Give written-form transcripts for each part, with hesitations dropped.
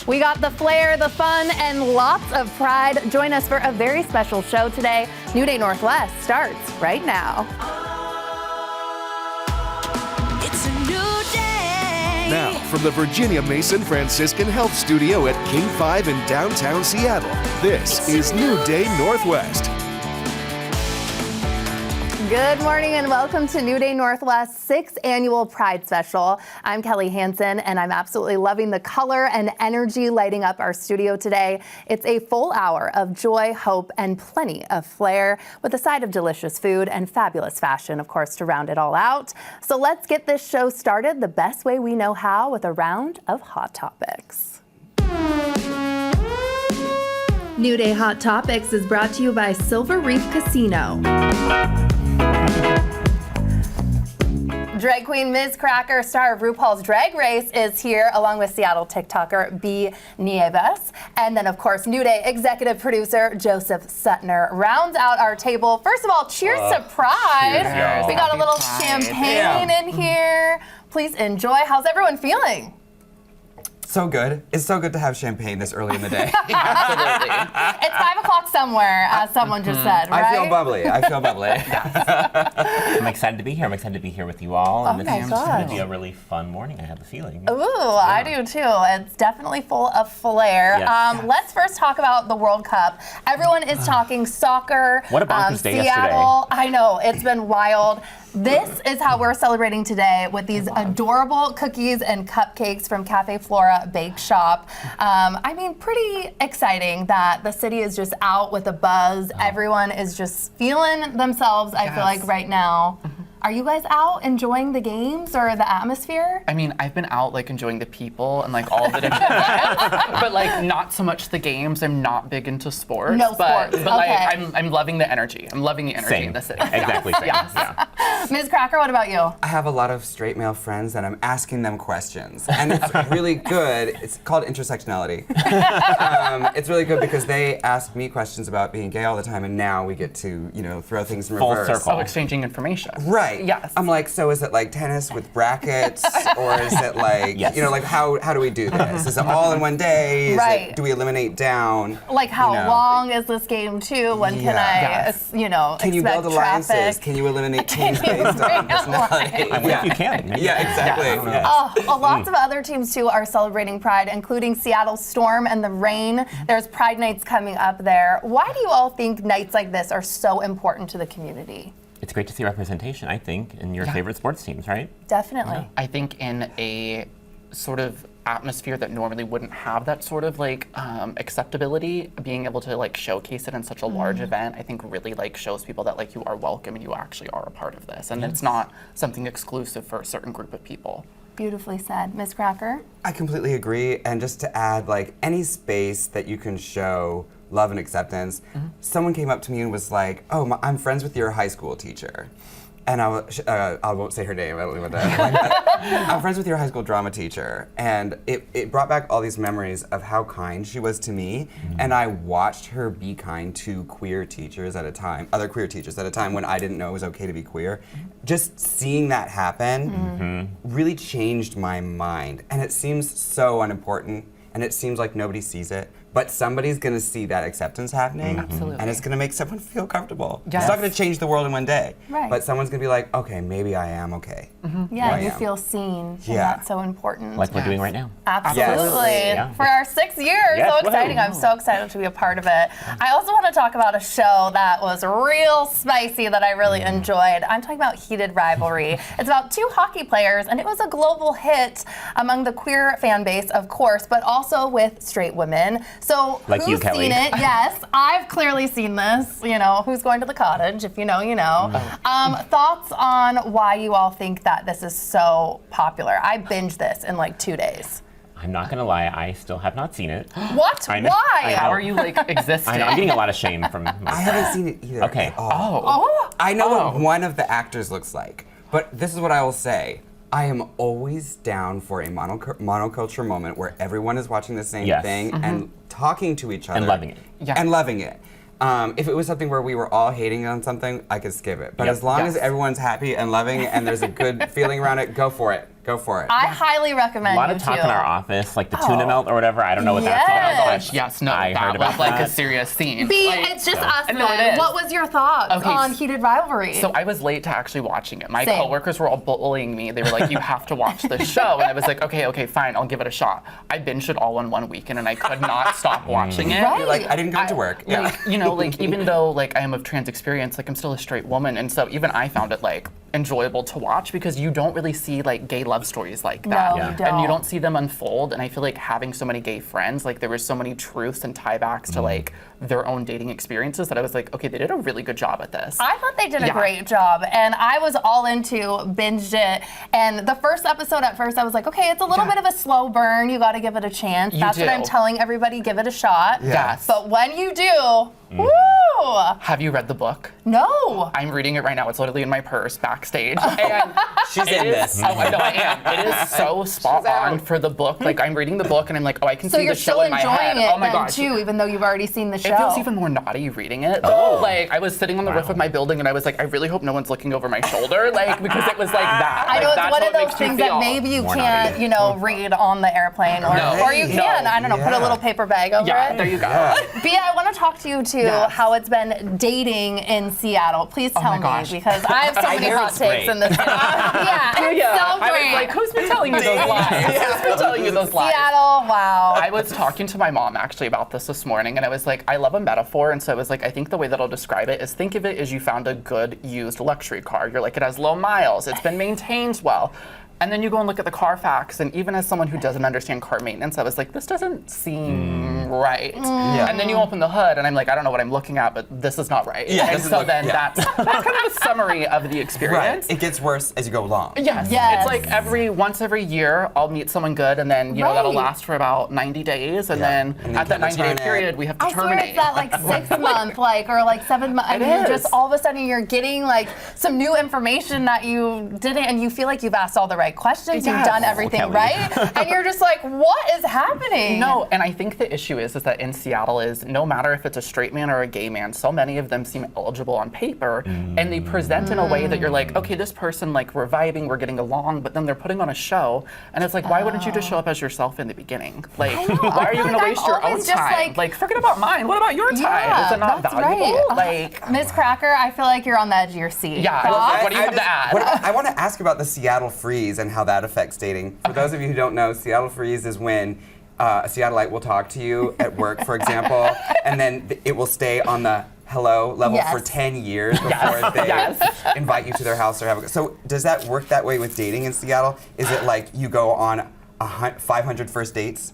We got the flair, the fun, and lots of pride. Join us for a very special show today. New Day Northwest starts right now. It's a new day. Now, from the Virginia Mason Franciscan Health Studio at King 5 in downtown Seattle, this is New Day Northwest. Good morning and welcome to New Day Northwest's 6th annual Pride Special. I'm Kelly Hansen and I'm absolutely loving the color and energy lighting up our studio today. It's a full hour of joy, hope, and plenty of flair with a side of delicious food and fabulous fashion, of course, to round it all out. So let's get this show started the best way we know how with a round of Hot Topics. New Day Hot Topics is brought to you by Silver Reef Casino. Drag queen Ms. Cracker, star of RuPaul's Drag Race, is here along with Seattle TikToker B. Nieves. And then, of course, New Day executive producer Joseph Suttner rounds out our table. First of all, cheers to Pride. Cheers. We got a little Pride. champagne in here. Please enjoy. How's everyone feeling? So good. It's so good to have champagne this early in the day. Absolutely. It's 5 o'clock somewhere, as someone just said, right? I feel bubbly. I'm excited to be here. I'm excited to be here with you all. And Oh this my is gosh. going to be a really fun morning, I have the feeling. Ooh, I do too. It's definitely full of flair. Yes. Let's first talk about the World Cup. Everyone is talking soccer. What a bonkers day Seattle. I know, it's been wild. This is how we're celebrating today with these adorable cookies and cupcakes from Cafe Flora Bake Shop. I mean, pretty exciting that the city is just out with a buzz. Everyone is just feeling themselves, I feel like, right now. Are you guys out enjoying the games or the atmosphere? I mean, I've been out like enjoying the people and like all the different events, but like not so much the games. I'm not big into sports. No but, sports, But like okay. I'm loving the energy. I'm loving the energy Same. in the city. Exactly. Same. Yes. Yeah. Ms. Cracker, what about you? I have a lot of straight male friends and I'm asking them questions. And it's really good. It's called intersectionality. It's really good because they ask me questions about being gay all the time and now we get to, throw things in Full reverse. circle. So exchanging information. Right. Yes. I'm like, so is it like tennis with brackets, or is it like, Yes. like how do we do this? Is it all in one day? Right. Do we eliminate down? Like how You know. long is this game too? When can I, Yes. Can you expect build alliances? traffic? Can you eliminate Can teams you based bring on personality? alliances? If you can. Yeah, exactly. Yes. Lots of other teams too are celebrating Pride, including Seattle Storm and the Rain. There's Pride Nights coming up there. Why do you all think nights like this are so important to the community? It's great to see representation, I think, in your favorite sports teams, right? Definitely. I think in a sort of atmosphere that normally wouldn't have that sort of like acceptability, being able to like showcase it in such a large event, I think really like shows people that like you are welcome and you actually are a part of this, and it's not something exclusive for a certain group of people. Beautifully said. Ms. Cracker? I completely agree. And just to add, like, any space that you can show love and acceptance, someone came up to me and was like, oh, I'm friends with your high school teacher. And I won't say her name, I don't know what that. I'm friends with your high school drama teacher. And it brought back all these memories of how kind she was to me. And I watched her be kind to other queer teachers at a time when I didn't know it was okay to be queer. Just seeing that happen really changed my mind. And it seems so unimportant, and it seems like nobody sees it. But somebody's gonna see that acceptance happening, Absolutely. and it's gonna make someone feel comfortable. Yes. It's not gonna change the world in one day, Right. but someone's gonna be like, okay, maybe I am okay. Yeah, I you am. feel seen. And Yeah. that's so important. Like we're doing right now. Absolutely. Yes. For our 6th year. Yes, So exciting. woohoo. I'm so excited to be a part of it. I also want to talk about a show that was real spicy that I really enjoyed. I'm talking about Heated Rivalry. It's about 2 hockey players, and it was a global hit among the queer fan base, of course, but also with straight women. So Like you, who's Kelly. seen it? Yes, I've clearly seen this. Who's going to the cottage? If you know, you know. Thoughts on why you all think that this is so popular? I binged this in like 2 days. I'm not going to lie, I still have not seen it. What? I know. Why? I know. How are you like existing? I know, I'm getting a lot of shame from I haven't seen it either. Okay. At all. Oh. I know what one of the actors looks like, but this is what I will say. I am always down for a monoculture moment where everyone is watching the same Yes. thing and talking to each other. And loving it. Yeah. And loving it. If it was something where we were all hating on something, I could skip it. But Yep. as long Yes. as everyone's happy and loving and there's a good feeling around it, go for it. Go for it. I highly recommend A lot you of talk too. in our office, like the tuna melt or whatever. I don't know what that's Yes. about. Oh but gosh, yes, no, I that heard was about like that. a serious scene. B, Like, it's just us I know it then. is. What was your thoughts Okay, on Heated Rivalry? So I was late to actually watching it. My Same. coworkers were all bullying me. They were like, "You have to watch this show," and I was like, "Okay, fine, I'll give it a shot." I binged it all in one weekend, and I could not stop watching it. Right. You're like, I didn't go to work. Yeah. Like, you know, like even though like I am of trans experience, like I'm still a straight woman, and so even I found it like enjoyable to watch because you don't really see like gay love stories like that. No, you And don't. you don't see them unfold. And I feel like having so many gay friends, like there were so many truths and tiebacks to like their own dating experiences that I was like, okay, they did a really good job at this. I thought they did a Yeah. great job, and I was all into binged it. And the first episode, at first, I was like, okay, it's a little bit of a slow burn. You got to give it a chance. You That's what do. I'm telling everybody. Give it a shot. Yes. But when you do, woo! Have you read the book? No. I'm reading it right now. It's literally in my purse backstage. And She's in this. Oh, I know I am. It is so spot on for the book. Like I'm reading the book and I'm like, oh, I can So see you're the show still in my enjoying head. it Oh my then gosh. too, even though you've already seen the show. It feels even more naughty reading it. Oh. Like I was sitting on the roof of my building and I was like, I really hope no one's looking over my shoulder, like because it was like that. I know Like, it's that's one of what those makes you things that feel. maybe you More can't, naughty. you know, read on the airplane, or No. or you can. I don't know, put a Yeah. little paper bag over Yeah, it. there you go. Yeah. Bea, I want to talk to you too. Yes. How it's been dating in Seattle. Please tell my me gosh. because I have so many hear hot it's takes great. in this. Yeah, it's Yeah. so I great. was like, who's been telling you those lies? Who's been telling you those lies? Seattle, wow. I was talking to my mom actually about this morning, and I was like, I love a metaphor, and so I was like, I think the way that I'll describe it is think of it as you found a good used luxury car. You're like, it has low miles, it's been maintained well. And then you go and look at the Carfax, and even as someone who doesn't understand car maintenance, I was like, this doesn't seem right. Yeah. And then you open the hood, and I'm like, I don't know what I'm looking at, but this is not right. Yeah, and this is so what- then yeah. that's kind of a summary of the experience. Right. It gets worse as you go along. Yes. Yes. It's like once every year, I'll meet someone good, and then that'll Right. last for about 90 days, and Yeah. then And then at that you have to 90-day turn it. period, we have to I swear terminate. it's that like 6 month, like or like 7 months. I It mean, is. just all of a sudden you're getting like some new information that you didn't, and you feel like you've asked all the right questions, you've Yes. done everything Kelly. right, and you're just like, what is happening? No, and I think the issue is that in Seattle is no matter if it's a straight man or a gay man, so many of them seem eligible on paper, and they present in a way that you're like, okay, this person like we're vibing, we're getting along, but then they're putting on a show, and it's like, why wouldn't you just show up as yourself in the beginning? Like, I know, why I are you feel going to like waste I'm your own always just time? like- forget about mine. What about your time? Yeah, Is it not that's valuable? right. Like, Miss Cracker, I feel like you're on the edge of your seat. Yeah, I was Thoughts? like, what do you have to add? I want to ask about the Seattle freeze and how that affects dating. For those of you who don't know, Seattle freeze is when a Seattleite will talk to you at work, for example, and then it will stay on the hello level Yes. for 10 years before they Yes. invite you to their house or have a. So does that work that way with dating in Seattle? Is it like you go on 500 first dates?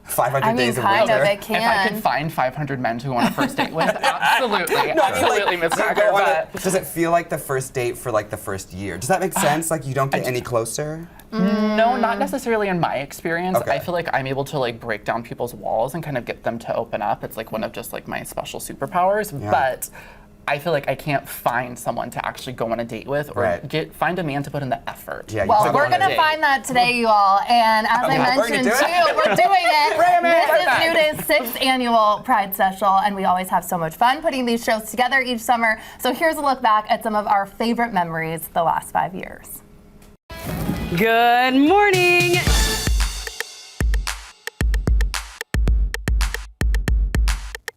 500 I mean, days of kind winter? of. It If I could can. find 500 men to go on a first date with, absolutely, No, I mean, absolutely, like, Miss do you Cracker. go on But does it feel like the first date for like the first year? Does that make sense? Like you don't get any closer? no, not necessarily in my experience. Okay. I feel like I'm able to like break down people's walls and kind of get them to open up. It's like one of just like my special superpowers. Yeah. But I feel like I can't find someone to actually go on a date with or Right. find a man to put in the effort. Yeah, you Well, took we're on a gonna date. find that today, you all. And as Okay, I we're gonna mentioned do it? too, we're doing it. Ram it, This is right New Day's 6th annual Pride Special, and we always have so much fun putting these shows together each summer. So here's a look back at some of our favorite memories the last 5 years. Good morning.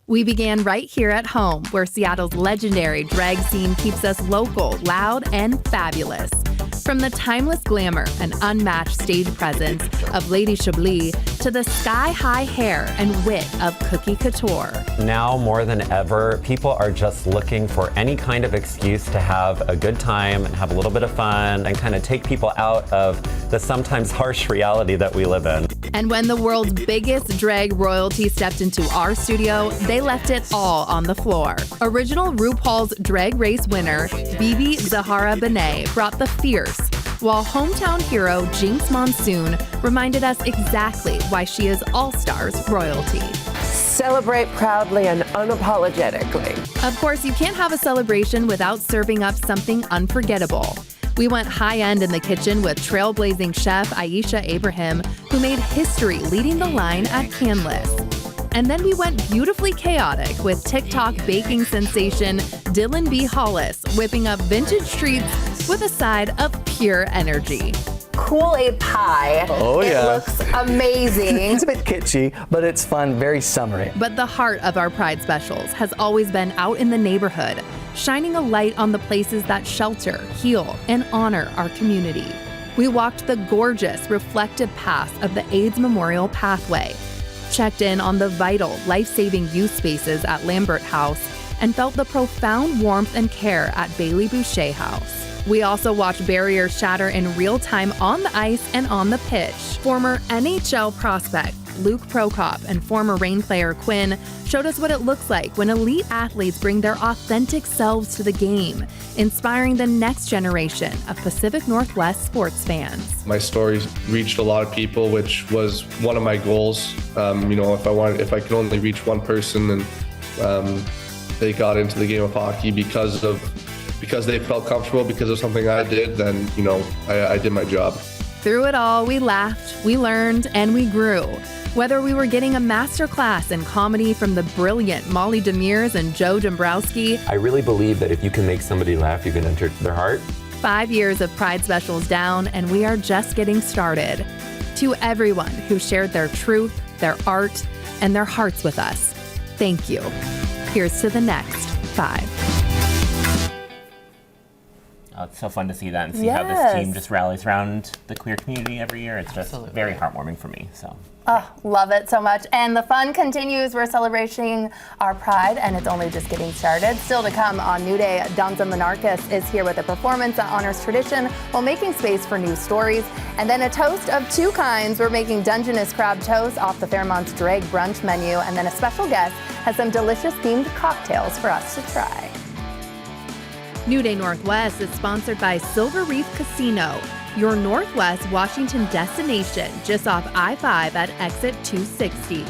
We began right here at home, where Seattle's legendary drag scene keeps us local, loud, and fabulous. From the timeless glamour and unmatched stage presence of Lady Chablis to the sky-high hair and wit of Cookie Couture. Now more than ever, people are just looking for any kind of excuse to have a good time and have a little bit of fun and kind of take people out of the sometimes harsh reality that we live in. And when the world's biggest drag royalty stepped into our studio, they left it all on the floor. Original RuPaul's Drag Race winner, Bibi Zahara Benet, brought the fierce, while hometown hero Jinx Monsoon reminded us exactly why she is All-Stars royalty. Celebrate proudly and unapologetically. Of course, you can't have a celebration without serving up something unforgettable. We went high-end in the kitchen with trailblazing chef Aisha Abraham, who made history leading the line at Canlis. And then we went beautifully chaotic with TikTok baking sensation Dylan B. Hollis whipping up vintage treats with a side of pure energy. Kool-Aid pie. Oh, it yeah. looks amazing. It's a bit kitschy, but it's fun, very summery. But the heart of our Pride specials has always been out in the neighborhood, shining a light on the places that shelter, heal, and honor our community. We walked the gorgeous, reflective paths of the AIDS Memorial Pathway, checked in on the vital, life-saving youth spaces at Lambert House, and felt the profound warmth and care at Bailey Boucher House. We also watched barriers shatter in real time on the ice and on the pitch. Former NHL prospect Luke Prokop and former Reign player Quinn showed us what it looks like when elite athletes bring their authentic selves to the game, inspiring the next generation of Pacific Northwest sports fans. My stories reached a lot of people, which was one of my goals. If I could only reach one person and they got into the game of hockey because they felt comfortable because of something I did, then I did my job. Through it all, we laughed, we learned, and we grew. Whether we were getting a master class in comedy from the brilliant Molly Demers and Joe Dombrowski, I really believe that if you can make somebody laugh, you can enter their heart. 5 years of Pride specials down, and we are just getting started. To everyone who shared their truth, their art, and their hearts with us, thank you. Here's to the next 5. Oh, it's so fun to see that and see how this team just rallies around the queer community every year. It's just very heartwarming for me. So. Oh, love it so much. And the fun continues. We're celebrating our Pride, and it's only just getting started. Still to come on New Day, Danza Monarchis is here with a performance that honors tradition while making space for new stories. And then a toast of two kinds. We're making Dungeness crab toast off the Fairmont's Drag Brunch menu. And then a special guest has some delicious themed cocktails for us to try. New Day Northwest is sponsored by Silver Reef Casino, your Northwest Washington destination, just off I-5 at exit 260.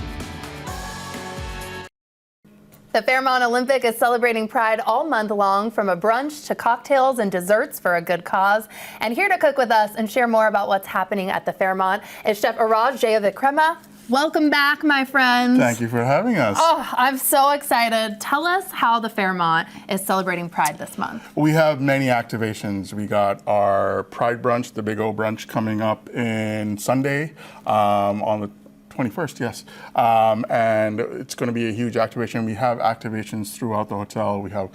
The Fairmont Olympic is celebrating Pride all month long, from a brunch to cocktails and desserts for a good cause. And here to cook with us and share more about what's happening at the Fairmont is Chef Araj Jayavikrama. Welcome back, my friends. Thank you for having us. Oh, I'm so excited. Tell us how the Fairmont is celebrating Pride this month. We have many activations. We got our Pride Brunch, the Big O Brunch, coming up in Sunday on the 21st, yes. And it's going to be a huge activation. We have activations throughout the hotel. We have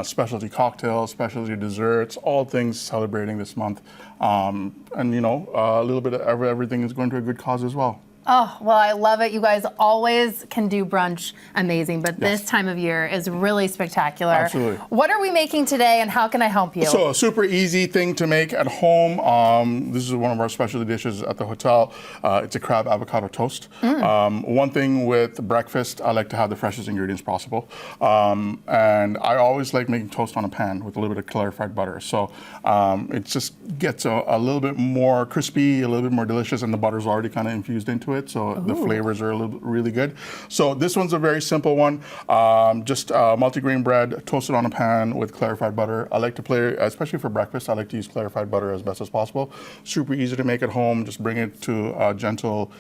specialty cocktails, specialty desserts, all things celebrating this month. And, a little bit of everything is going to a good cause as well. Oh, well, I love it. You guys always can do brunch amazing, but Yes. this time of year is really spectacular. Absolutely. What are we making today, and how can I help you? So a super easy thing to make at home. This is one of our specialty dishes at the hotel. It's a crab avocado toast. One thing with breakfast, I like to have the freshest ingredients possible. And I always like making toast on a pan with a little bit of clarified butter. So it just gets a little bit more crispy, a little bit more delicious, and the butter's already kind of infused into it. So the flavors are really good. So this one's a very simple one. Just multigrain bread toasted on a pan with clarified butter. I like to play, especially for breakfast, I like to use clarified butter as best as possible. Super easy to make at home. Just bring it to a gentle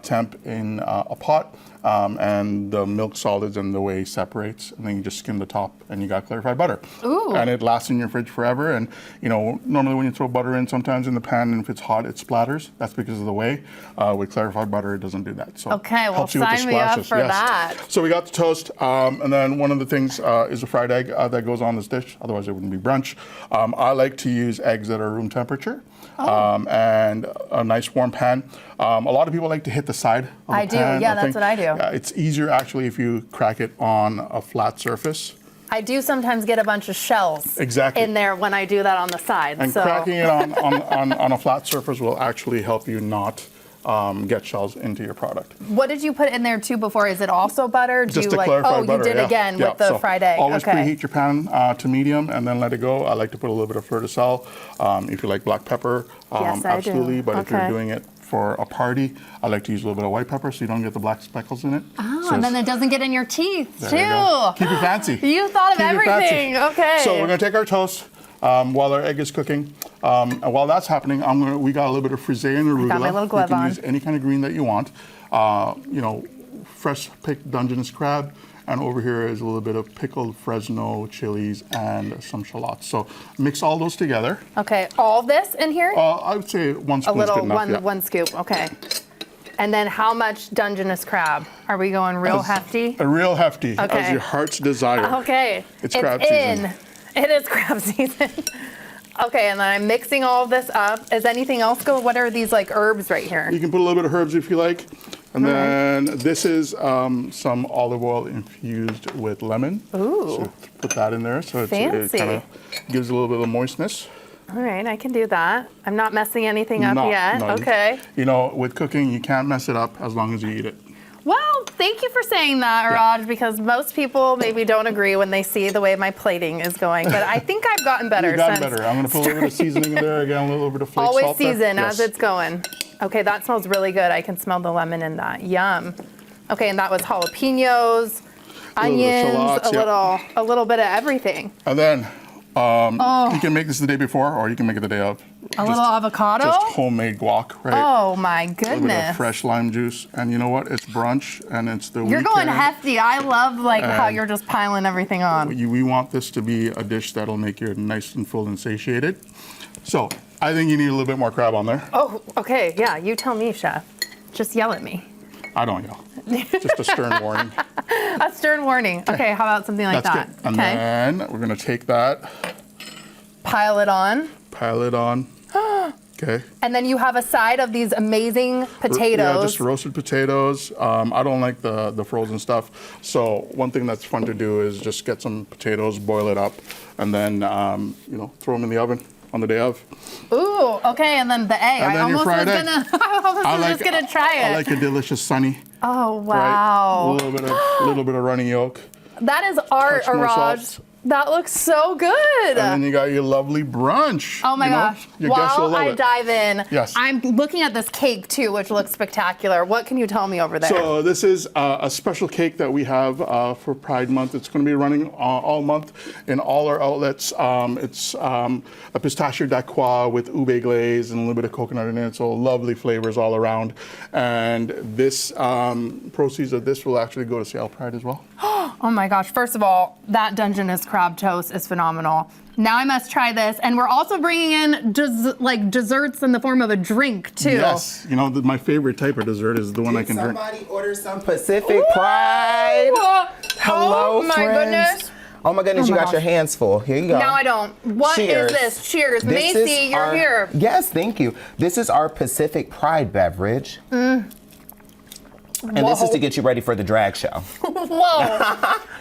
temp in a pot. And the milk solids and the whey separates, and then you just skim the top and you got clarified butter. Ooh. And it lasts in your fridge forever. And normally when you throw butter in, sometimes in the pan, and if it's hot, it splatters. That's because of the whey. With clarified butter, it doesn't do that. So Okay, well, helps you with the sign me up splashes. for that. So we got the toast, and then one of the things is a fried egg that goes on this dish. Otherwise, it wouldn't be brunch. I like to use eggs that are room temperature. And a nice warm pan. A lot of people like to hit the side of the I do, pan. yeah, that's what I do. It's easier actually if you crack it on a flat surface. I do sometimes get a bunch of shells Exactly. in there when I do that on the side. And cracking it on a flat surface will actually help you not get shells into your product. What did you put in there too before? Is it also butter? Do Just you the clarified butter. you did again with the So fried egg. Always Okay. preheat your pan to medium and then let it go. I like to put a little bit of fleur de sel. If you like black pepper, Yes, I do. absolutely. But if you're Okay. doing it for a party, I like to use a little bit of white pepper so you don't get the black speckles in it. Oh, So and then it doesn't get in your teeth there too. you go. Keep it fancy. You thought of Keep it fancy. everything. Okay. So we're gonna take our toast while our egg is cooking. And while that's happening, we got a little bit of frisee and arugula. my little glove You can on. use any kind of green that you want. fresh picked Dungeness crab. And over here is a little bit of pickled Fresno chilies and some shallots. So mix all those together. Okay, all this in here? I would say 1 spoon is good enough. One scoop, okay. And then how much Dungeness crab? Are we going real hefty? A real hefty, Okay. as your heart's desire. Okay. It's crab season. It is crab season. Okay, and then I'm mixing all of this up. Is anything else go? What are these like herbs right here? You can put a little bit of herbs if you like. And then this is some olive oil infused with lemon. Ooh. So put that in there. So it Fancy. kind of gives a little bit of moistness. All right, I can do that. I'm not messing anything up yet. No, Okay. You know, with cooking, you can't mess it up as long as you eat it. Well, thank you for saying that, Raj, because most people maybe don't agree when they see the way my plating is going. But I think I've gotten better. You've gotten better. I'm going to put a little bit of seasoning in there again, a little bit of flake Always salt there. season Yes. as it's going. Okay, that smells really good. I can smell the lemon in that. Yum. Okay, and that was jalapenos, onions, shallots, a little bit of everything. And then you can make this the day before, or you can make it the day of. A little avocado? Just homemade guac, right? Oh my A little bit of goodness. fresh lime juice, and you know what? It's brunch, and it's the You're going weekend. hefty. I love like how And you're just piling everything on. We want this to be a dish that'll make you nice and full and satiated. So I think you need a little bit more crab on there. Oh, okay. Yeah, you tell me, chef. Just yell at me. I don't yell. Just a stern warning. A stern warning. Okay, how about something like That's that? good. And then we're gonna take that, Pile it on. pile it on. Okay. And then you have a side of these amazing potatoes. Yeah, just roasted potatoes. I don't like the frozen stuff. So one thing that's fun to do is just get some potatoes, boil it up, and then throw them in the oven on the day of. Ooh, okay, and then the egg. And I then your almost was fried egg. gonna just gonna try it. I like a delicious sunny. Oh Right? wow. A little bit of runny yolk. That is art, Touch more Raj. salt. That looks so good. And then you got your lovely brunch. Oh my gosh. Your guests will While love I it. dive in, Yes. I'm looking at this cake too, which looks spectacular. What can you tell me over there? So this is a special cake that we have for Pride Month. It's going to be running all month in all our outlets. It's a pistachio d'acqua with ube glaze and a little bit of coconut in it. So lovely flavors all around. And this proceeds of this will actually go to Seattle Pride as well. Oh my gosh. First of all, that Dungeness crab toast is phenomenal. Now I must try this. And we're also bringing in desserts in the form of a drink too. Yes. You know, my favorite type of dessert is the one I can drink. Somebody order some Pacific Pride. Hello, oh my friends. Goodness. Oh my goodness, Oh my you got gosh. your hands full. Here you go. Now I don't. What is Cheers. this? Cheers. This Macy, is you're our- here. Yes, thank you. This is our Pacific Pride beverage. And this is to get you ready for the drag show. Whoa.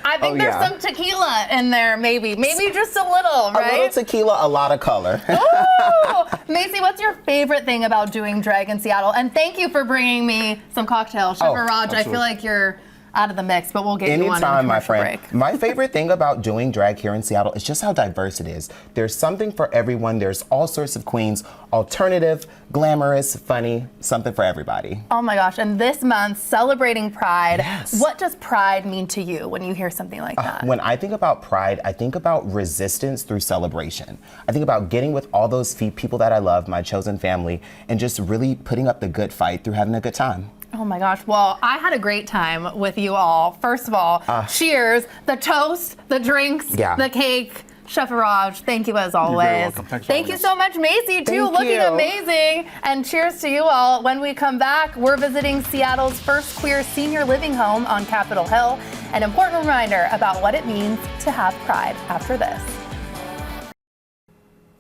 I think there's some tequila in there, maybe. Maybe just a little, right? A little tequila, a lot of color. Ooh. Macy, what's your favorite thing about doing drag in Seattle? And thank you for bringing me some cocktails. Chef Raj, I absolutely. feel like you're out of the mix, but we'll get you on in Anytime, my commercial friend. break. My favorite thing about doing drag here in Seattle is just how diverse it is. There's something for everyone. There's all sorts of queens, alternative, glamorous, funny, something for everybody. Oh my gosh, and this month, celebrating Pride. Yes. What does Pride mean to you when you hear something like that? When I think about Pride, I think about resistance through celebration. I think about getting with all those people that I love, my chosen family, and just really putting up the good fight through having a good time. Oh my gosh, well, I had a great time with you all. First of all, cheers, the toast, the drinks, Yeah. the cake. Chef Raj, thank you as always. welcome. Thanks for Thank having you so much, Macy, too. Thank Looking you. amazing. And cheers to you all. When we come back, we're visiting Seattle's first queer senior living home on Capitol Hill. An important reminder about what it means to have pride after this.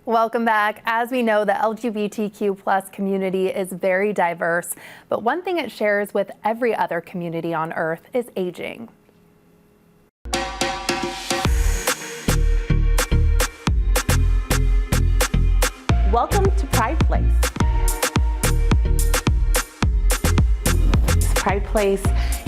Welcome back. As we know, the LGBTQ plus community is very diverse, but one thing it shares with every other community on earth is aging. Welcome to Pride Place. Pride Place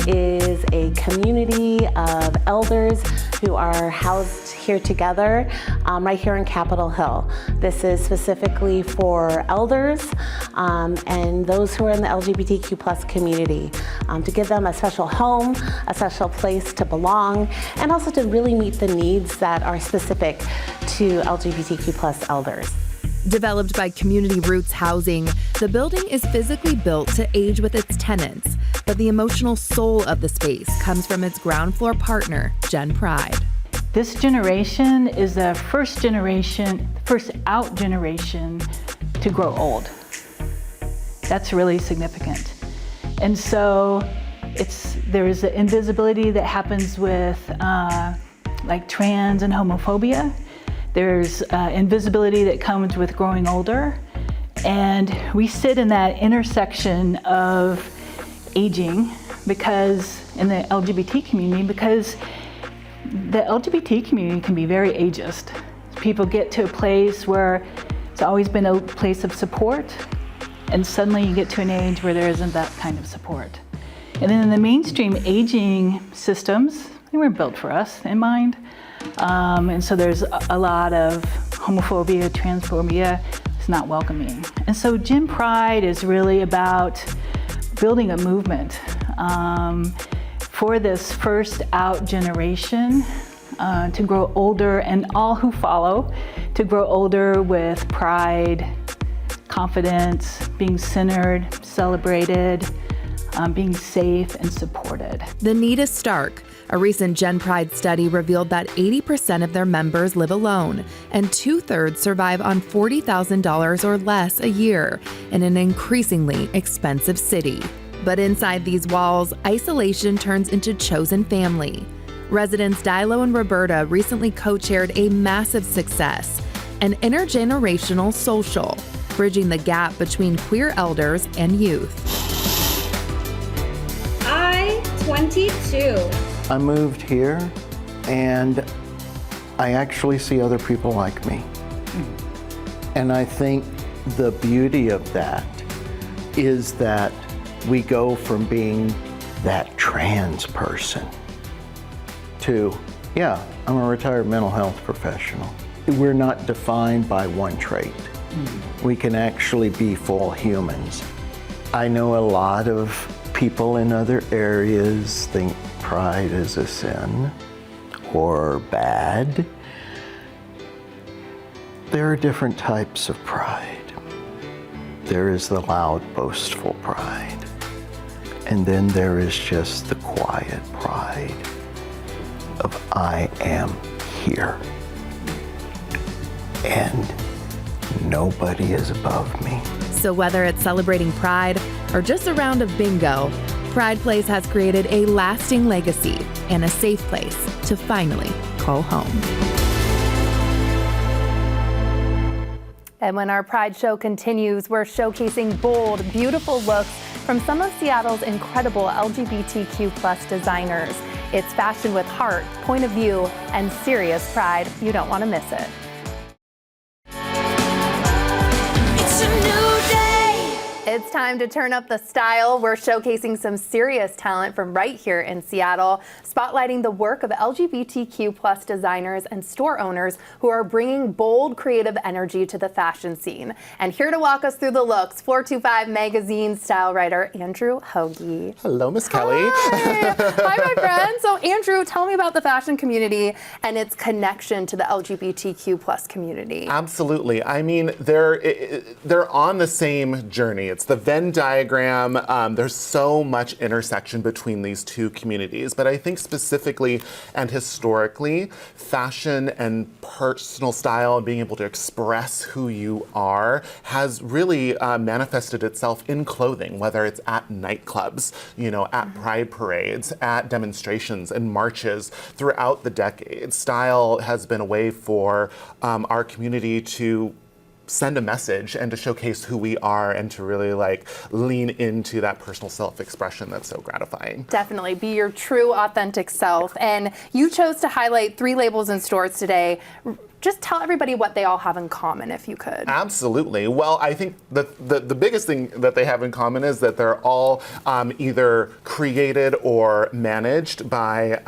is a community of elders who are housed here together right here in Capitol Hill. This is specifically for elders and those who are in the LGBTQ plus community to give them a special home, a special place to belong, and also to really meet the needs that are specific to LGBTQ plus elders. Developed by Community Roots Housing, the building is physically built to age with its tenants. but the emotional soul of the space comes from its ground floor partner, Gen Pride. This generation is the first out generation to grow old. That's really significant. And so there is the invisibility that happens with like trans and homophobia. There's invisibility that comes with growing older. And we sit in that intersection of aging in the LGBT community, because the LGBT community can be very ageist. People get to a place where it's always been a place of support, and suddenly you get to an age where there isn't that kind of support. And then in the mainstream aging systems, they were built for us in mind. And so there's a lot of homophobia, transphobia. It's not welcoming. And so Gen Pride is really about building a movement for this first out generation to grow older, and all who follow to grow older with pride, confidence, being centered, celebrated, being safe and supported. The need is stark. A recent Gen Pride study revealed that 80% of their members live alone, and 2/3 survive on $40,000 or less a year in an increasingly expensive city. But inside these walls, isolation turns into chosen family. Residents Dilo and Roberta recently co-chaired a massive success, an intergenerational social, bridging the gap between queer elders and youth. 22. I moved here and I actually see other people like me. And I think the beauty of that is that we go from being that trans person to, yeah, I'm a retired mental health professional. We're not defined by one trait. We can actually be full humans. I know a lot of people in other areas think pride is a sin or bad. There are different types of pride. There is the loud, boastful pride. And then there is just the quiet pride of I am here. And nobody is above me. So whether it's celebrating Pride or just a round of bingo, Pride Place has created a lasting legacy and a safe place to finally call home. And when our Pride show continues, we're showcasing bold, beautiful looks from some of Seattle's incredible LGBTQ+ designers. It's fashion with heart, point of view, and serious pride. You don't want to miss it. It's time to turn up the style. We're showcasing some serious talent from right here in Seattle, spotlighting the work of LGBTQ+ designers and store owners who are bringing bold, creative energy to the fashion scene. And here to walk us through the looks, 425 magazine style writer Andrew Hoagie. Hello, Miss Kelly. Hi. Hi, my friend. So Andrew, tell me about the fashion community and its connection to the LGBTQ+ community. Absolutely. I mean, they're on the same journey. It's the Venn diagram. There's so much intersection between these two communities, but I think specifically and historically, fashion and personal style and being able to express who you are has really manifested itself in clothing, whether it's at nightclubs, at pride parades, at demonstrations and marches throughout the decades. Style has been a way for our community to send a message and to showcase who we are and to really lean into that personal self-expression that's so gratifying. Definitely be your true authentic self. And you chose to highlight 3 labels in stores today. Just tell everybody what they all have in common, if you could. Absolutely. Well, I think the biggest thing that they have in common is that they're all either created or managed by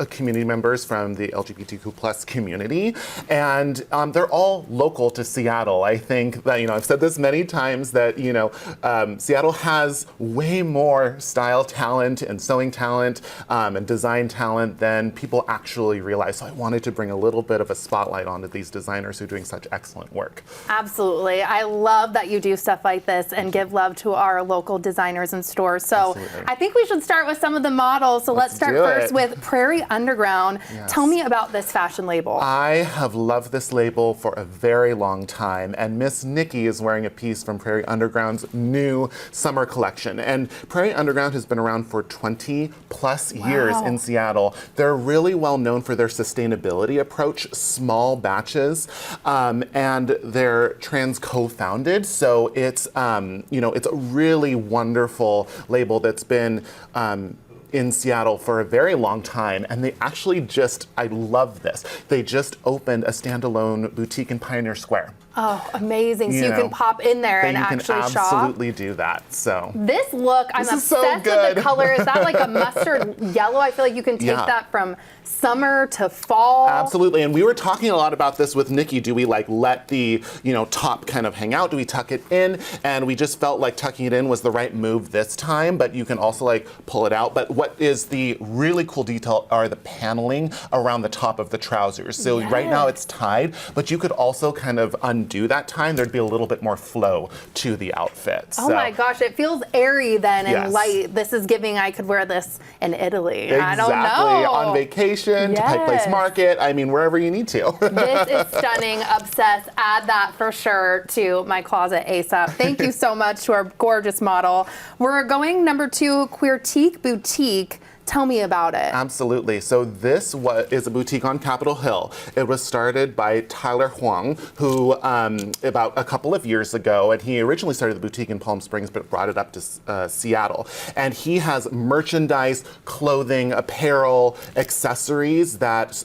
community members from the LGBTQ+ community, and they're all local to Seattle. I think that I've said this many times that Seattle has way more style talent and sewing talent and design talent than people actually realize. So I wanted to bring a little bit of a spotlight spotlight onto these designers who are doing such excellent work. Absolutely. I love that you do stuff like this and give love to our local designers and stores. So Absolutely. I think we should start with some of the models. So let's start do first it. with Prairie Underground. Yes. Tell me about this fashion label. I have loved this label for a very long time, and Miss Nikki is wearing a piece from Prairie Underground's new summer collection. And Prairie Underground has been around for 20 plus years in Seattle. They're really well known for their sustainability approach, small batches, and they're trans co-founded. So it's it's a really wonderful label that's been in Seattle for a very long time, and they actually I love this, they just opened a standalone boutique in Pioneer Square. Oh, amazing. So you can pop in there and actually shop. You can absolutely do that, so. This look, I'm This is so obsessed with good. the color. Is that like a mustard yellow? I feel like you can take that from summer to fall. Absolutely, and we were talking a lot about this with Nikki. Do we let the top kind of hang out? Do we tuck it in? And we just felt like tucking it in was the right move this time, but you can also pull it out. But what is the really cool detail are the paneling around the top of the trousers. So right now it's tied, but you could also kind of undo that time. There'd be a little bit more flow to the outfit. Oh my gosh, it feels airy then and Yes. light. This is giving I could wear this in Italy. Exactly. I don't know. On vacation, to Pike Place Yes. Market, wherever you need to. This is stunning. Obsessed. Add that for sure to my closet ASAP. Thank you so much to our gorgeous model. We're going number 2, Queertique Boutique. Tell me about it. Absolutely. So this is a boutique on Capitol Hill. It was started by Tyler Huang, who about a couple of years ago, and he originally started the boutique in Palm Springs, but brought it up to Seattle. And he has merchandise, clothing, apparel, accessories that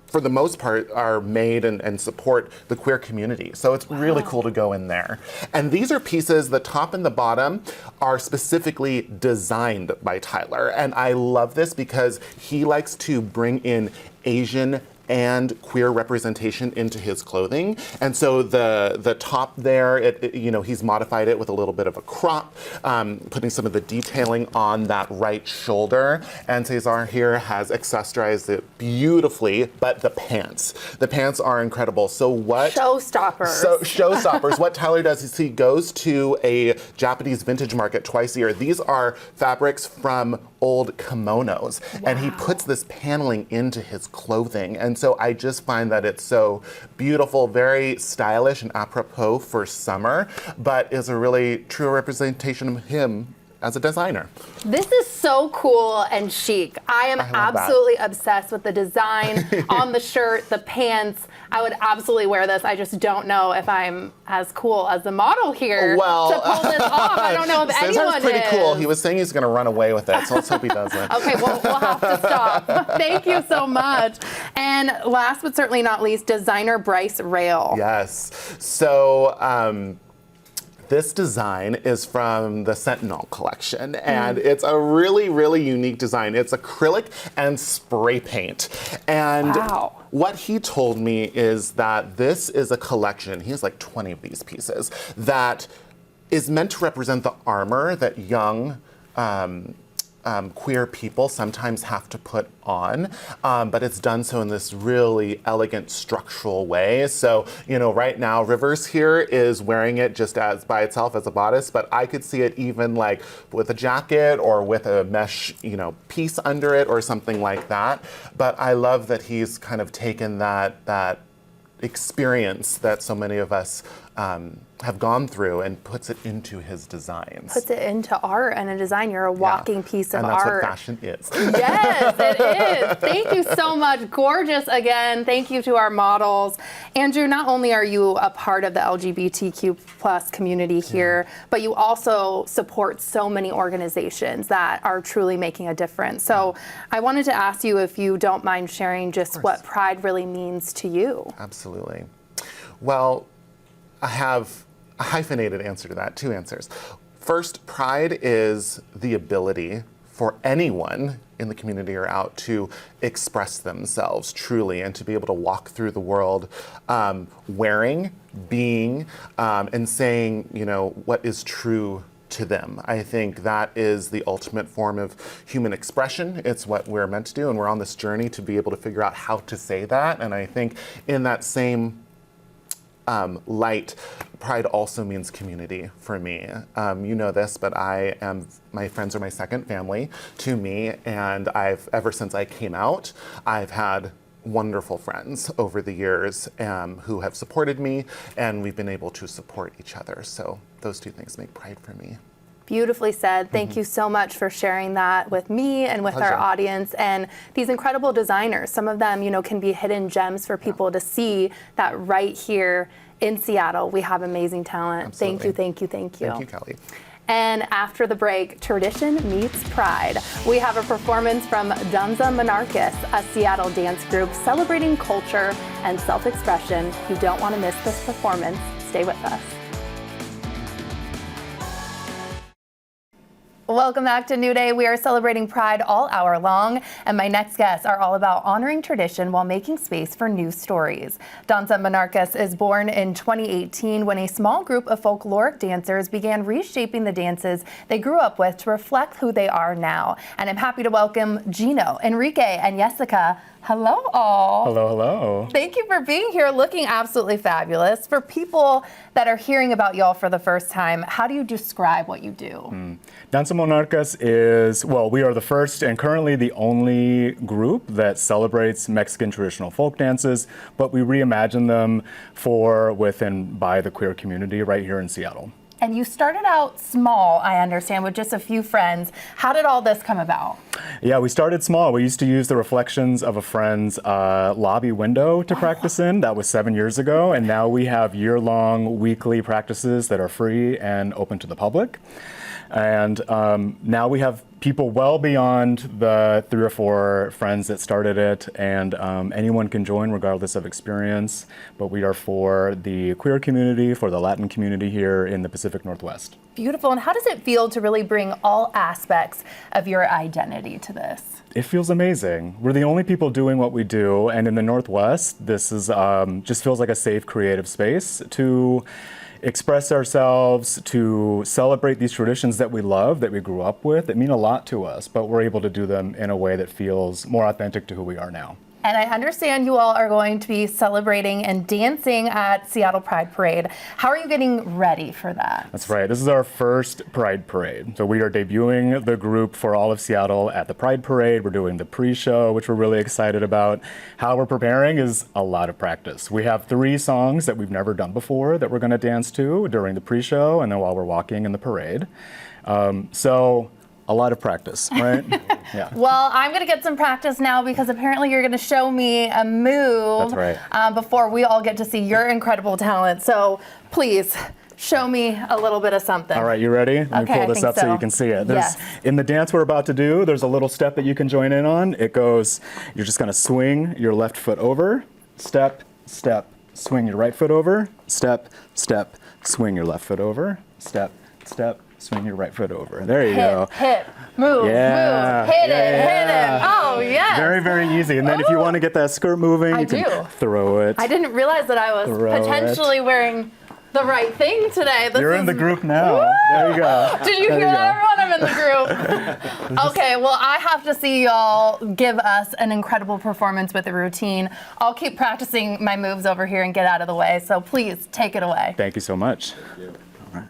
for the most part, are made and support the queer community. So it's really cool to go in there. And these are pieces, the top and the bottom are specifically designed by Tyler. And I love this because he likes to bring in Asian and queer representation into his clothing. And so the top there, he's modified it with a little bit of a crop, putting some of the detailing on that right shoulder. And Cesar here has accessorized it beautifully, but the pants are incredible. So what? Showstoppers. So showstoppers. What Tyler does is he goes to a Japanese vintage market twice a year. These are fabrics from old kimonos, and he puts this paneling into his clothing. And so I just find that it's so beautiful, very stylish and apropos for summer, but is a really true representation of him as a designer. This is so cool and chic. I am absolutely obsessed with the design on the shirt, the pants. I would absolutely wear this. I just don't know if I'm as cool as the model here to pull this off. I don't know if anyone is. pretty cool. He was saying he's going to run away with it, so let's hope he doesn't. Okay, well, we'll have to stop. Thank you so much. And last but certainly not least, designer Bryce Rail. Yes. So, this design is from the Sentinel collection, and it's a really, really unique design. It's acrylic and spray paint. And what he told me is that this is a collection, he has like 20 of these pieces, that is meant to represent the armor that young queer people sometimes have to put on, but it's done so in this really elegant structural way. So, right now Rivers here is wearing it just as by itself as a bodice, but I could see it even like with a jacket or with a mesh, piece under it or something like that. But I love that he's kind of taken that experience that so many of us have gone through and puts it into his designs. Puts it into art and a design. You're a walking piece of and that's art. what fashion is. Yes, it is. Thank you so much. Gorgeous again. Thank you to our models. Andrew, not only are you a part of the LGBTQ plus community here, but you also support so many organizations that are truly making a difference. So I wanted to ask you if you don't mind sharing just what Pride really means to you. Absolutely. Well, I have a hyphenated answer to that, 2 answers. First, pride is the ability for anyone in the community or out to express themselves truly and to be able to walk through the world wearing, being, and saying, what is true to them. I think that is the ultimate form of human expression. It's what we're meant to do, and we're on this journey to be able to figure out how to say that. And I think in that same light, pride also means community for me. You know this, but my friends are my second family to me, and ever since I came out, I've had wonderful friends over the years who have supported me, and we've been able to support each other. So those two things make pride for me. Beautifully said. Thank you so much for sharing that with me and with our audience and these incredible designers. Some of them, can be hidden gems for people to see that right here in Seattle, we have amazing talent. Absolutely. Thank you. Thank you, Kelly. And after the break, tradition meets pride. We have a performance from Danza Monarchis, a Seattle dance group celebrating culture and self-expression. You don't want to miss this performance. Stay with us. Welcome back to New Day. We are celebrating Pride all hour long, and my next guests are all about honoring tradition while making space for new stories. Danza Monarchis is born in 2018 when a small group of folkloric dancers began reshaping the dances they grew up with to reflect who they are now. And I'm happy to welcome Gino, Enrique, and Jessica. Hello, all. Hello, hello. Thank you for being here, looking absolutely fabulous. For people that are hearing about y'all for the first time, how do you describe what you do? Danza Monarchis is, we are the first and currently the only group that celebrates Mexican traditional folk dances, but we reimagine them for, with, and by the queer community right here in Seattle. And you started out small, I understand, with just a few friends. How did all this come about? Yeah, we started small. We used to use the reflections of a friend's lobby window to practice in. That was 7 years ago. And now we have year-long weekly practices that are free and open to the public. And now we have people well beyond the 3 or 4 friends that started it, and anyone can join regardless of experience. But we are for the queer community, for the Latin community here in the Pacific Northwest. Beautiful. And how does it feel to really bring all aspects of your identity to this? It feels amazing. We're the only people doing what we do, and in the Northwest, this is just feels like a safe, creative space to express ourselves, to celebrate these traditions that we love, that we grew up with, that mean a lot to us, but we're able to do them in a way that feels more authentic to who we are now. And I understand you all are going to be celebrating and dancing at Seattle Pride Parade. How are you getting ready for that? That's right. This is our first Pride Parade. So we are debuting the group for all of Seattle at the Pride Parade. We're doing the pre-show, which we're really excited about. How we're preparing is a lot of practice. We have 3 songs that we've never done before that we're going to dance to during the pre-show and then while we're walking in the parade. So a lot of practice, right? Yeah. Well, I'm going to get some practice now because apparently you're going to show me a move. That's right. Before we all get to see your incredible talent. So please show me a little bit of something. All right, you ready? Let me pull this up so you can see it. Yes. In the dance we're about to do, there's a little step that you can join in on. It goes, you're just going to swing your left foot over, step, step, swing your right foot over, step, step, swing your left foot over, step, step, swing your right foot over. There you go. Hit, move, yeah. move, hit it. Oh, yes. Very, very easy. And then if you want to get that skirt moving, you can throw it. I didn't realize that I was potentially wearing the right thing today. You're in the group now. Woo! There you go. Did you hear that, everyone? I'm in the group. Okay, well, I have to see y'all give us an incredible performance with a routine. I'll keep practicing my moves over here and get out of the way, so please take it away. Thank you so much. Thank you. All right.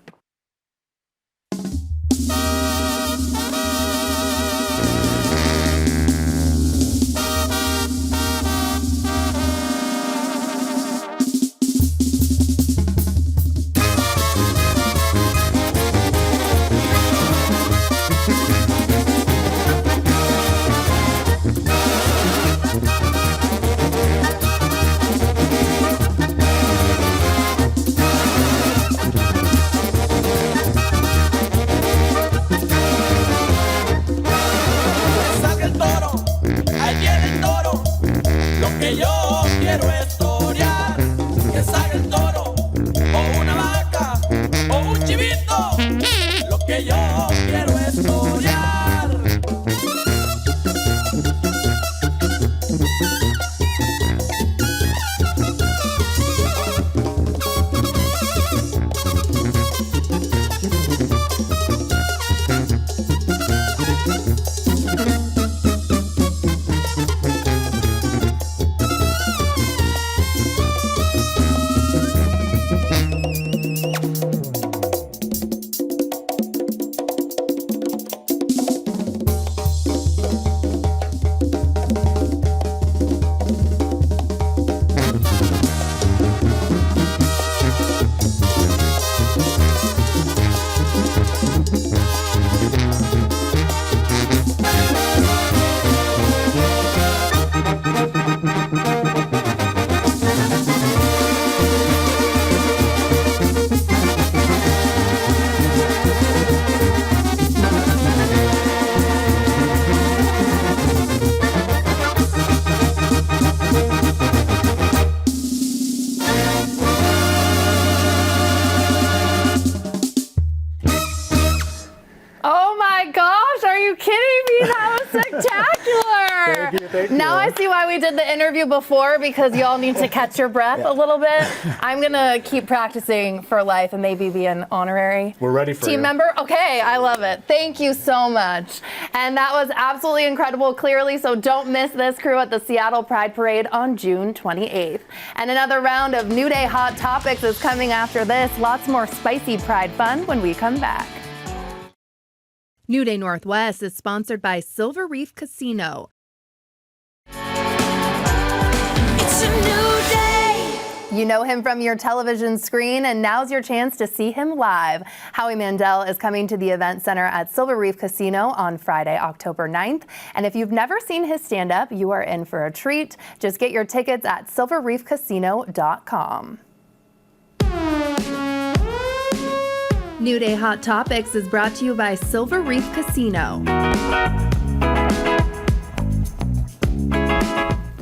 spectacular. Thank you. Now I see why we did the interview before, because y'all need to catch your breath a little bit. I'm gonna keep practicing for life and maybe be an honorary We're ready for team you. member. Okay, I love it. Thank you so much. And that was absolutely incredible, clearly, so don't miss this crew at the Seattle Pride Parade on June 28th. And another round of New Day Hot Topics is coming after this. Lots more spicy Pride fun when we come back. New Day Northwest is sponsored by Silver Reef Casino. It's a new day. You know him from your television screen, and now's your chance to see him live. Howie Mandel is coming to the event center at Silver Reef Casino on Friday, October 9th. And if you've never seen his stand-up, you are in for a treat. Just get your tickets at silverreefcasino.com. New Day Hot Topics is brought to you by Silver Reef Casino.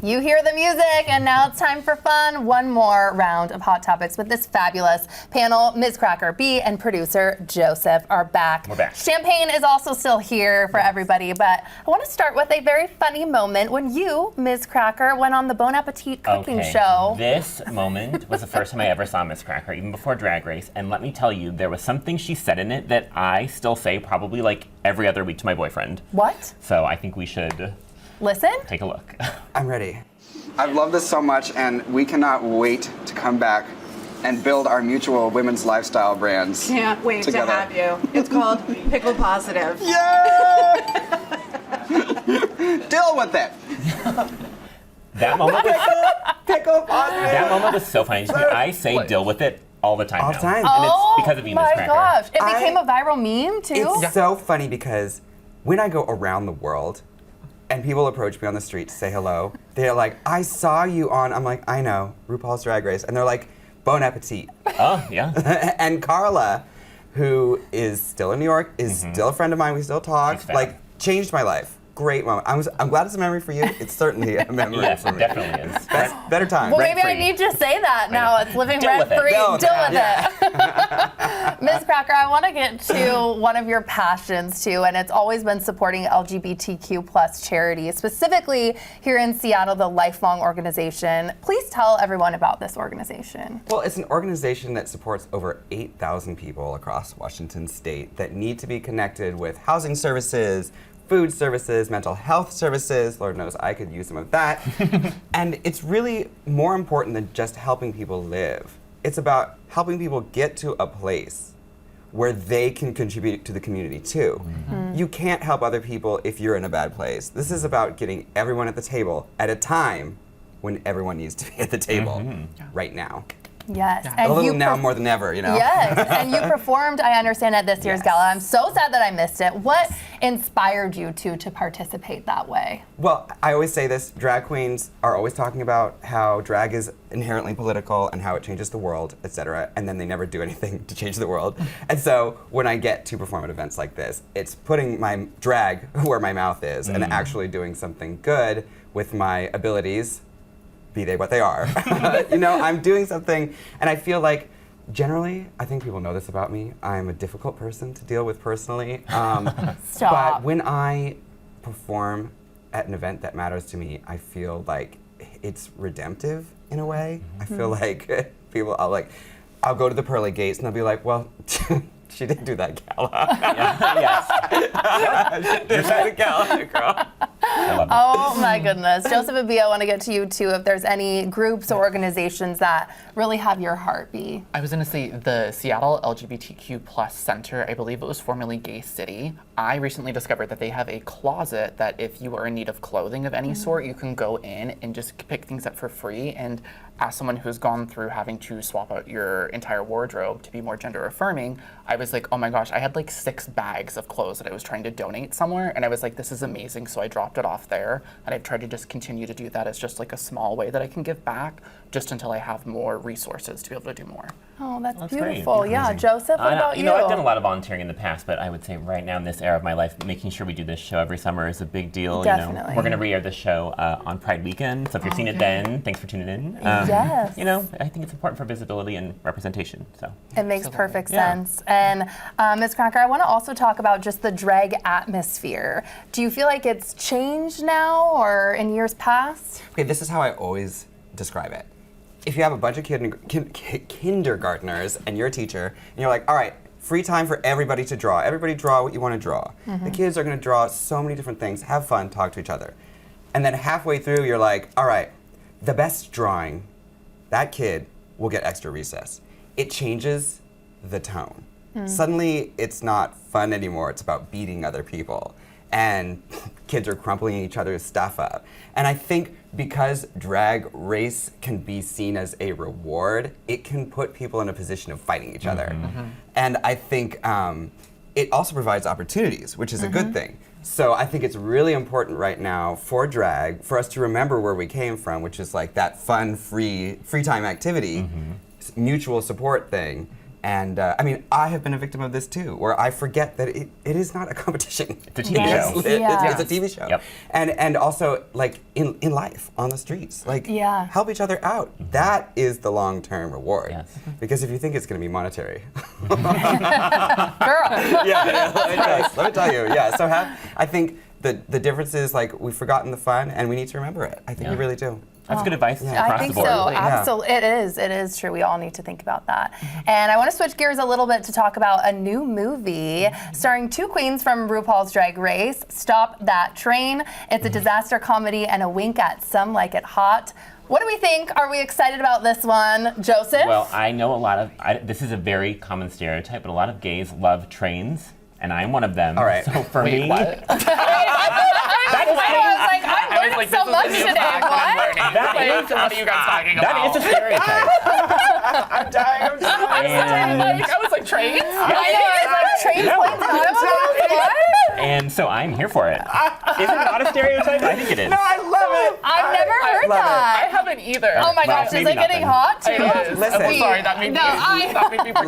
You hear the music, and now it's time for fun. One more round of Hot Topics with this fabulous panel. Ms. Cracker B and producer Joseph are back. We're back. Champagne is also still here for everybody, but I want to start with a very funny moment when you, Ms. Cracker, went on the Bon Appetit cooking show. This moment was the first time I ever saw Miss Cracker, even before Drag Race. And let me tell you, there was something she said in it that I still say probably like every other week to my boyfriend. What? So I think we should listen. Take a look. I'm ready. I've loved this so much, and we cannot wait to come back and build our mutual women's lifestyle brands. Can't wait together. to have you. It's called Pickle Positive. Yeah! Deal with it. That moment was Pickle Positive. that moment was so funny to me. I say deal with it all the time All now. the time. And it's because of you, Miss my Cracker. gosh. It became a viral meme, too? It's so funny because when I go around the world and people approach me on the street to say hello, they're like, I saw you on, I'm like, I know, RuPaul's Drag Race. And they're like, Bon Appetit. Oh, yeah. And Carla, who is still in New York, is still a friend of mine. We still talk. Like, changed my life. Great moment. I'm glad it's a memory for you. It's certainly a memory Yes, for it me. definitely is. Better time. Well, maybe I Rent-free. need to say that now. It's living Deal with it. rent-free. Deal with Deal it. with it. Ms. Cracker, I want to get to one of your passions, too, and it's always been supporting LGBTQ plus charities, specifically here in Seattle, the Lifelong Organization. Please tell everyone about this organization. Well, it's an organization that supports over 8,000 people across Washington state that need to be connected with housing services, food services, mental health services. Lord knows I could use some of that. And it's really more important than just helping people live. It's about helping people get to a place where they can contribute to the community too. You can't help other people if you're in a bad place. This is about getting everyone at the table at a time when everyone needs to be at the table right now. Yes. A little now more than ever, you know? Yes, and you performed, I understand, at this year's gala. I'm so sad that I missed it. What inspired you to participate that way? Well, I always say this, drag queens are always talking about how drag is inherently political and how it changes the world, etc., and then they never do anything to change the world. And so when I get to perform at events like this, it's putting my drag where my mouth is and actually doing something good with my abilities, be they what they are. You know, I'm doing something, and I feel like generally, I think people know this about me, I'm a difficult person to deal with personally. Stop. But when I perform at an event that matters to me, I feel like it's redemptive in a way. I feel like people, I'll go to the pearly gates and they'll be like, well, she didn't do that gala. She did that gala, girl. Oh my goodness. Joseph and Bea, I want to get to you too. If there's any groups or organizations that really have your heart, Bea. I was going to say the Seattle LGBTQ plus Center, I believe it was formerly Gay City. I recently discovered that they have a closet that if you are in need of clothing of any sort, you can go in and just pick things up for free. And as someone who's gone through having to swap out your entire wardrobe to be more gender affirming, I was like, oh my gosh, I had like 6 bags of clothes that I was trying to donate somewhere. And I was like, this is amazing. So I dropped it off there. And I've tried to just continue to do that as just like a small way that I can give back just until I have more resources to be able to do more. Oh, that's great. beautiful. Yeah, Joseph, what about you? You know, I've done a lot of volunteering in the past, but I would say right now in this era of my life, making sure we do this show every summer is a big deal. Definitely. You know, we're going to re-air this show on Pride Weekend, so if you're seeing it then, thanks for tuning in. Yes. You know, I think it's important for visibility and representation. So it makes perfect sense. And Ms. Cracker, I want to also talk about just the drag atmosphere. Do you feel like it's changed now or in years past? Okay, this is how I always describe it. If you have a bunch of kindergartners and you're a teacher, and you're like, all right, free time for everybody to draw. Everybody draw what you want to draw. The kids are going to draw so many different things, have fun, talk to each other. And then halfway through, you're like, all right, the best drawing, that kid will get extra recess. It changes the tone. Suddenly, it's not fun anymore. It's about beating other people. And kids are crumpling each other's stuff up. And I think because drag race can be seen as a reward, it can put people in a position of fighting each other. And I think it also provides opportunities, which is a good thing. So I think it's really important right now for drag, for us to remember where we came from, which is like that fun, free time activity, mutual support thing. And I mean, I have been a victim of this too, where I forget that it is not a competition. It's a TV show. It's a TV show. And also, like, in life, on the streets, like, help each other out. That is the long-term reward. Because if you think it's going to be monetary. Girl. Let me tell you. So I think the difference is, like, we've forgotten the fun, and we need to remember it. I think we really do. That's good advice across I think the board. so. Absolutely, it is. It is true. We all need to think about that. And I want to switch gears a little bit to talk about a new movie starring two queens from RuPaul's Drag Race, Stop That Train. It's a disaster comedy and a wink at Some Like It Hot. What do we think? Are we excited about this one, Joseph? Well, I know a lot of, this is a very common stereotype, but a lot of gays love trains, and I'm one of them. All right. So for me, I'm learning so much today. What? What are you guys talking about? That is a stereotype. I'm dying. I was like, trains? I know, it's like trains, planes, and automobiles. What? And so I'm here for it. Is it not a stereotype? I think it is. No, I love it. I've never heard that. I haven't either. Oh my gosh, is it getting hot too? It is. Listen. I'm sorry, that made me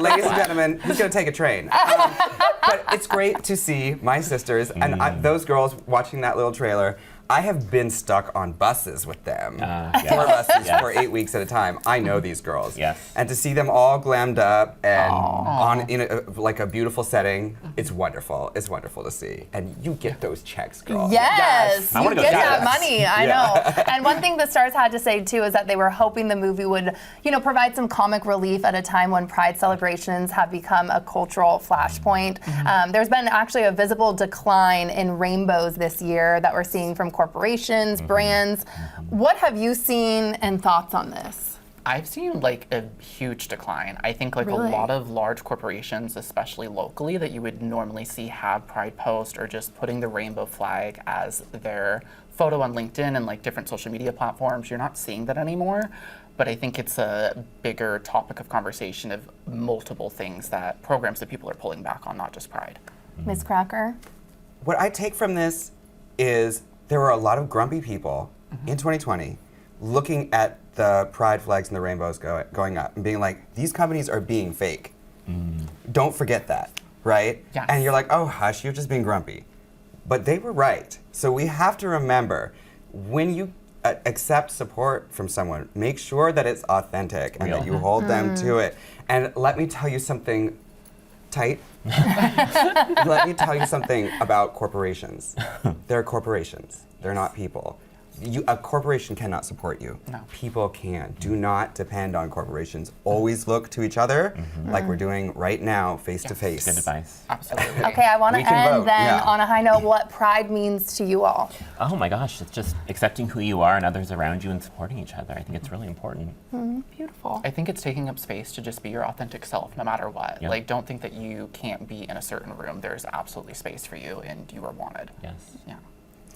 Ladies and gentlemen, he's going to take a train. But it's great to see my sisters and those girls watching that little trailer. I have been stuck on buses with them, 4 buses for 8 weeks at a time. I know these girls. And to see them all glammed up and in like a beautiful setting, it's wonderful. It's wonderful to see. And you get those checks, girl. Yes, you get that money. I know. Yeah. And one thing the stars had to say too is that they were hoping the movie would, provide some comic relief at a time when Pride celebrations have become a cultural flashpoint. There's been actually a visible decline in rainbows this year that we're seeing from corporations, brands. What have you seen and thoughts on this? I've seen like a huge decline. I think like Really? a lot of large corporations, especially locally, that you would normally see have Pride post or just putting the rainbow flag as their photo on LinkedIn and like different social media platforms. You're not seeing that anymore. But I think it's a bigger topic of conversation of multiple things that programs that people are pulling back on, not just Pride. Ms. Cracker? What I take from this is there were a lot of grumpy people in 2020 looking at the pride flags and the rainbows going up and being like, these companies are being fake. Don't forget that, right? Yes. And you're like, oh, hush, you're just being grumpy. But they were right. So we have to remember, when you accept support from someone, make sure that it's authentic and that you hold them to it. And let me tell you something tight. Let me tell you something about corporations. They're corporations. They're not people. A corporation cannot support you. No. People can. Do not depend on corporations. Always look to each other like we're doing right now, face to face. Good advice. Absolutely. Okay, I want to We can end vote, then yeah. on a high note what Pride means to you all. Oh my gosh, it's just accepting who you are and others around you and supporting each other. I think it's really important. Beautiful. I think it's taking up space to just be your authentic self no matter what. Yeah. Like, don't think that you can't be in a certain room. There's absolutely space for you and you are wanted. Yes. Yeah.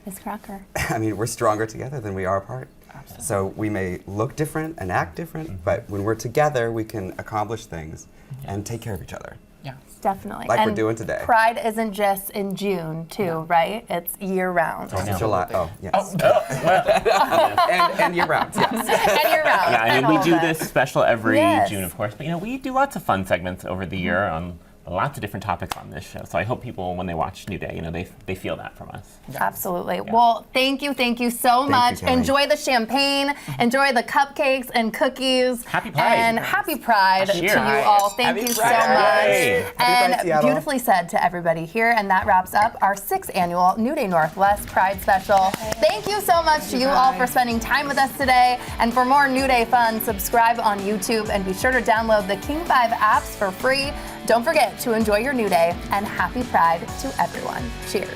Ms. Cracker? I mean, we're stronger together than we are apart. Absolutely. So we may look different and act different, but when we're together, we can accomplish things and take care of each other. Yeah. Definitely. Like we're And doing today. Pride isn't just in June, too, right? It's year round. Oh, July. Oh, yes. Oh, and year round, yes. And year round. Yeah, I and mean, we all do of it. this special every Yes. June, of course, but we do lots of fun segments over the year on lots of different topics on this show. So I hope people, when they watch New Day, they feel that from us. Absolutely. Well, thank you so much. Kelly. Enjoy the champagne, enjoy the cupcakes and cookies. Happy Pride. And happy Pride to Cheers. you all. Thank Happy you so Pride. much. Yay. Happy Pride, And Seattle. beautifully said to everybody here. And that wraps up our 6th annual New Day Northwest Pride Special. Thank you so much to you all for spending time with us today. And for more New Day fun, subscribe on YouTube and be sure to download the King 5 apps for free. Don't forget to enjoy your New Day and happy Pride to everyone. Cheers.